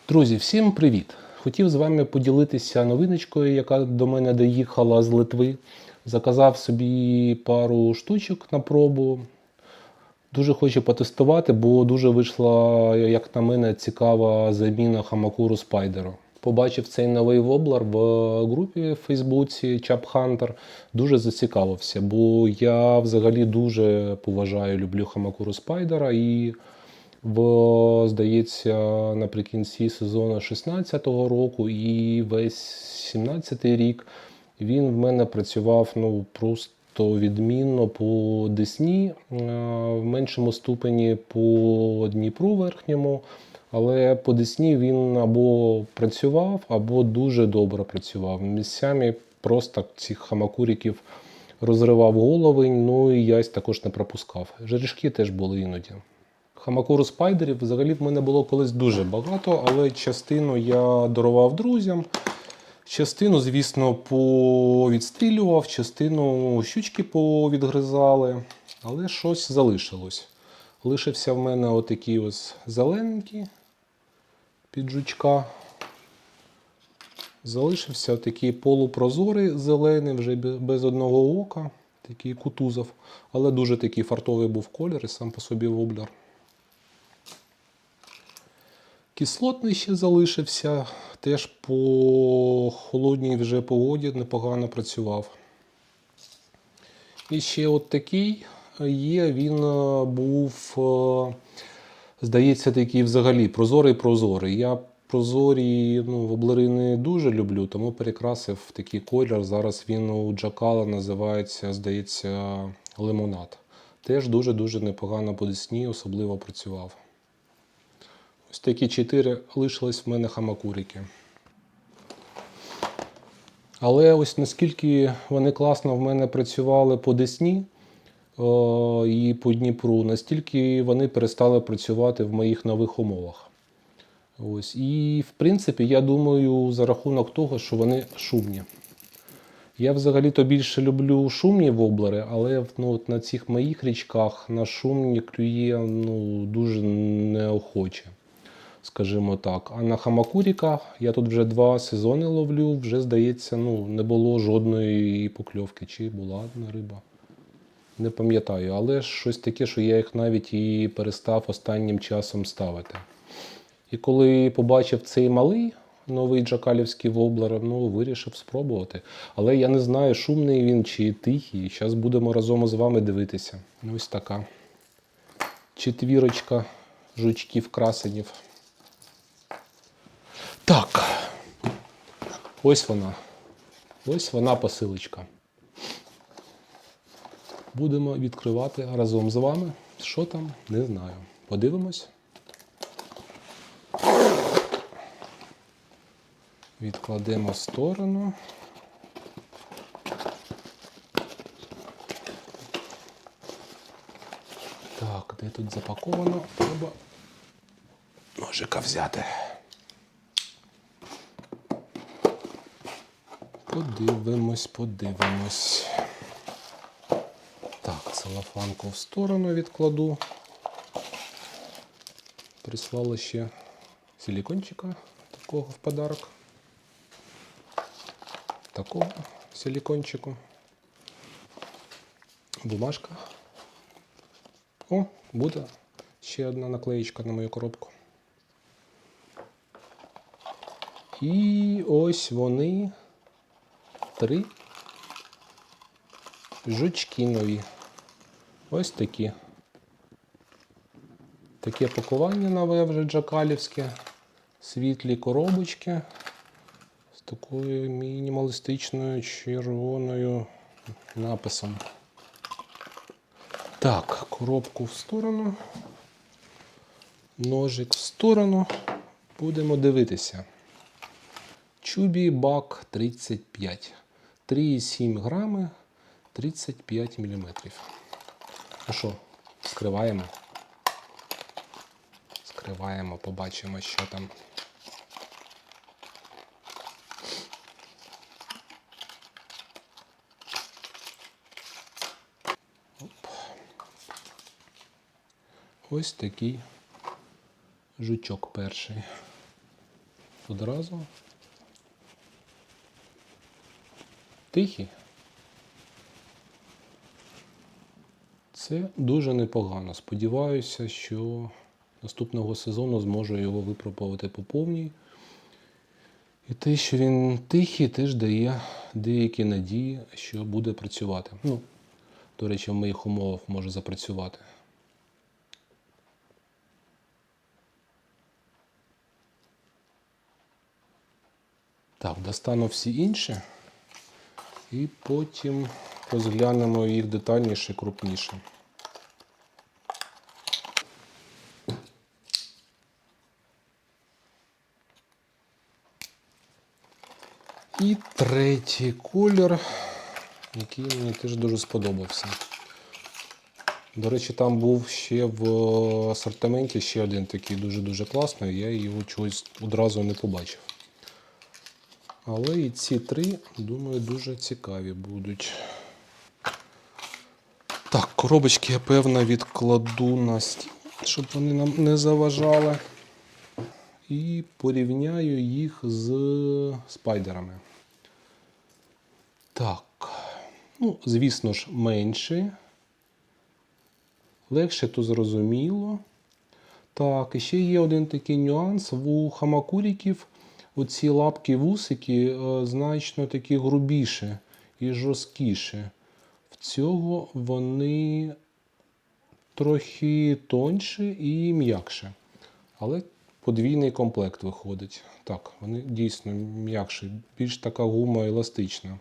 Друзі, всім привіт! Хотів з вами поділитися новиночкою, яка до мене доїхала з Литви. Заказав собі пару штучок на пробу. Дуже хочу потестувати, бо дуже вийшла, як на мене, цікава заміна Hamakuru Spider. Побачив цей новий воблер в групі в Фейсбуці Chap Hunter. Дуже зацікавився, бо я взагалі дуже поважаю, люблю Hamakuru Spider і здається, наприкінці сезону 16-го року і весь 17-й рік він в мене працював просто відмінно по Десні, в меншому ступені по Дніпру верхньому. Але по Десні він або працював, або дуже добре працював. Місцями просто цих хамакуріків розривав голови, ну і ясь також не пропускав. Жерешки теж були іноді. Hamakuru спайдерів взагалі в мене було колись дуже багато, але частину я дарував друзям, частину, звісно, повідстрілював, частину щучки повідгризали, але щось залишилось. Лишився в мене отакий ось зелененький під жучка. Залишився отакий полупрозорий зелений, вже без одного ока, такий Кутузов, але дуже такий фартовий був колір і сам по собі воблер. Кислотний ще залишився, теж по холодній вже погоді непогано працював. І ще от такий є, він був, здається, такий взагалі прозорий. Я прозорі воблери не дуже люблю, тому перекрасив такий колір. Зараз він у Джакала називається, здається, лимонад. Теж дуже-дуже непогано по Десні, особливо працював. Ось такі 4 лишились в мене хамакурики. Але ось наскільки вони класно в мене працювали по Десні і по Дніпру, настільки вони перестали працювати в моїх нових умовах. Ось. І в принципі, я думаю, за рахунок того, що вони шумні. Я взагалі-то більше люблю шумні воблери, але от на цих моїх річках на шумні клює дуже неохоче, скажімо так. А на хамакуріках я тут вже 2 сезони ловлю, вже, здається, не було жодної покльовки. Чи була одна риба? Не пам'ятаю, але щось таке, що я їх навіть і перестав останнім часом ставити. І коли побачив цей малий, новий джакалівський воблер, вирішив спробувати. Але я не знаю, шумний він чи тихий. Зараз будемо разом з вами дивитися. Ось така 4 жучків-красенів. Так, ось вона. Ось вона посилочка. Будемо відкривати разом з вами. Що там, не знаю. Подивимось. Відкладемо в сторону. Так, де тут запаковано? Треба ножика взяти. Подивимось. Так, целофанку в сторону відкладу. Прислали ще силікончика такого в подарок. Такого силікончику. Бумажка. О, буде ще одна наклеїчка на мою коробку. І ось вони, 3 жучки нові. Ось такі. Таке пакування нове вже джакалівське. Світлі коробочки. З такою мінімалістичною червоною написом. Так, коробку в сторону. Ножик в сторону. Будемо дивитися. Чубі Бак 35. 3,7 грами, 35 мм. Ну що, скриваємо? Скриваємо, побачимо, що там. Ось такий жучок перший. одразу. Тихий. Це дуже непогано. Сподіваюся, що наступного сезону зможу його випробувати по повній. І те, що він тихий, теж дає деякі надії, що буде працювати. Ну, до речі, в моїх умовах може запрацювати. Так, достану всі інші і потім розглянемо їх детальніше, крупніше. І третій колір, який мені теж дуже сподобався. До речі, там був ще в асортименті ще один такий дуже-дуже класний, я його чогось одразу не побачив. Але і ці три, думаю, дуже цікаві будуть. Так, коробочки я, певно, відкладу на стіл, щоб вони нам не заважали. І порівняю їх з спайдерами. Так, ну, звісно ж, менші. Легше, то зрозуміло. Так, і ще є один такий нюанс. У хамакуріків оці лапки-вусики значно такі грубіші і жорсткіші. В цього вони трохи тонші і м'якші. Але подвійний комплект виходить. Так, вони дійсно м'якші, більш така гума еластична.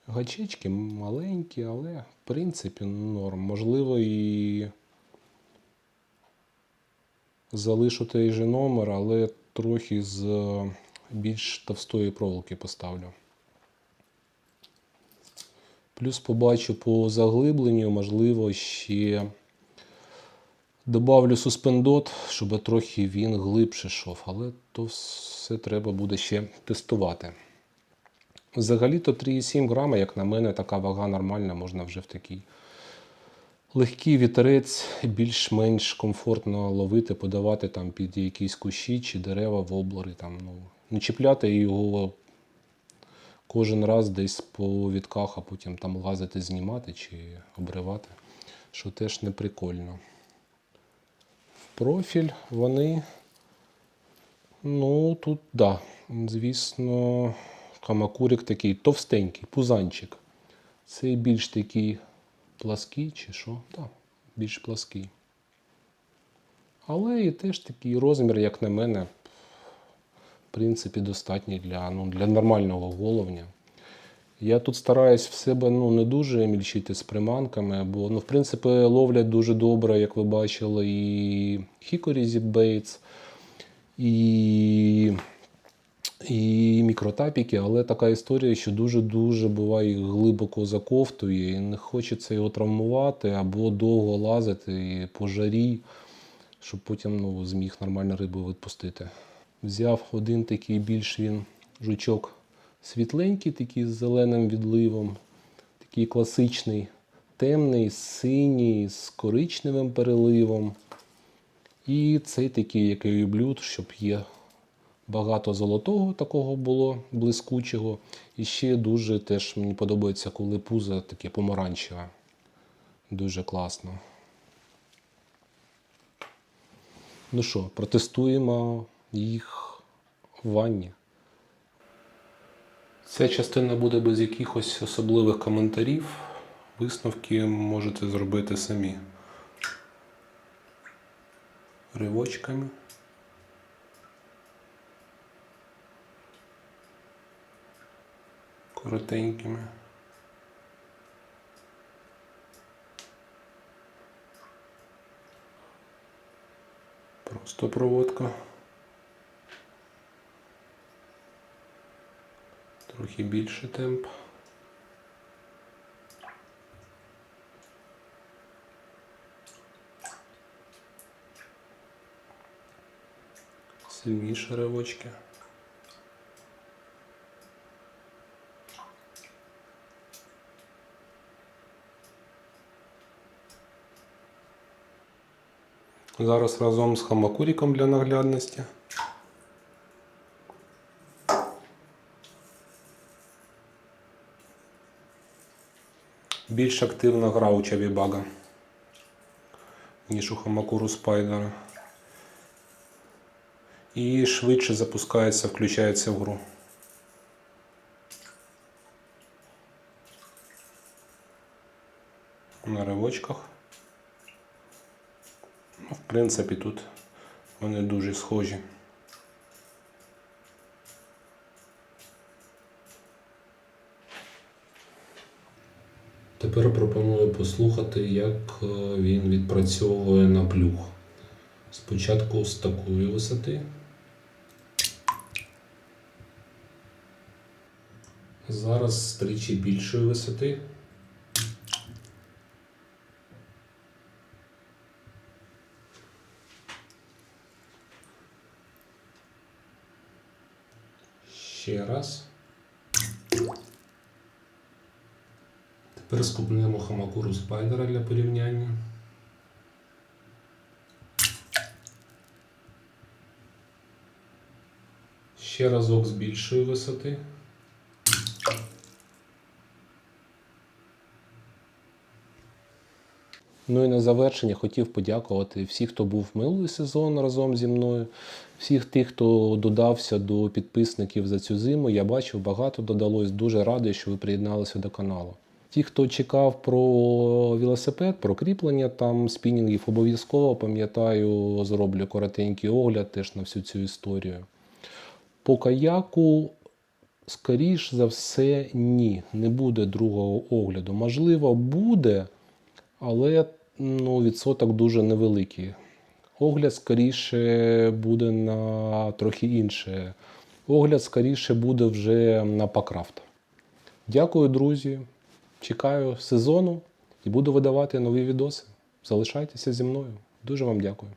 Гачечки маленькі, але в принципі норм. Можливо, і залишу той же номер, але трохи з більш товстої проволоки поставлю. Плюс побачу по заглибленню, можливо, ще добавлю суспендот, щоб трохи він глибше йшов, але то все треба буде ще тестувати. Взагалі-то 3,7 грама, як на мене, така вага нормальна, можна вже в такий легкий вітерець, більш-менш комфортно ловити, подавати там під якісь кущі чи дерева, воблери. Там, ну, не чіпляти його кожен раз десь по відках, а потім там лазити, знімати чи обривати, що теж не прикольно. В профіль вони, ну тут, да, звісно, хамакурик такий товстенький, пузанчик. Цей більш такий плаский чи що? Так, більш плаский. Але і теж такий розмір, як на мене, в принципі, достатній для нормального головня. Я тут стараюсь в себе не дуже мільчити з приманками, бо, в принципі, ловлять дуже добре, як ви бачили, і Hickory Zip Baits, і мікротапіки, але така історія, що дуже-дуже буває глибоко заковтує і не хочеться його травмувати або довго лазити і по жарі, щоб потім зміг нормально рибу відпустити. Взяв один такий більш він жучок світленький, такий з зеленим відливом, такий класичний, темний, синій, з коричневим переливом. І цей такий, який я люблю, щоб є багато золотого такого було, блискучого. І ще дуже теж мені подобається, коли пузо таке помаранчеве. Дуже класно. Ну що, протестуємо їх в ванні. Ця частина буде без якихось особливих коментарів. Висновки можете зробити самі. Ривочками. Коротенькими. Просто проводка. Трохи більше темп. Сильніші ривочки. Зараз разом з хамакуриком для наглядності Більш активна гра у Чавібага, ніж у Хамакуру Спайдера. І швидше запускається, включається в гру. На ривочках. В принципі, тут вони дуже схожі. Тепер пропоную послухати, як він відпрацьовує на плюх. Спочатку з такої висоти. Зараз з тричі більшої висоти. Ще раз. Тепер скубнемо Хамакуру Спайдера для порівняння. Ще разок з більшої висоти. Ну і на завершення хотів подякувати всіх, хто був минулий сезон разом зі мною, всіх тих, хто додався до підписників за цю зиму. Я бачив, багато додалось. Дуже радий, що ви приєдналися до каналу. Ті, хто чекав про велосипед, про кріплення там спінінгів, обов'язково, пам'ятаю, зроблю коротенький огляд теж на всю цю історію. По каяку, скоріш за все, ні, не буде другого огляду. Можливо, буде, але відсоток дуже невеликий. Огляд скоріше буде на трохи інше. Огляд скоріше буде вже на Пакрафт. Дякую, друзі. Чекаю сезону і буду видавати нові відоси. Залишайтеся зі мною. Дуже вам дякую.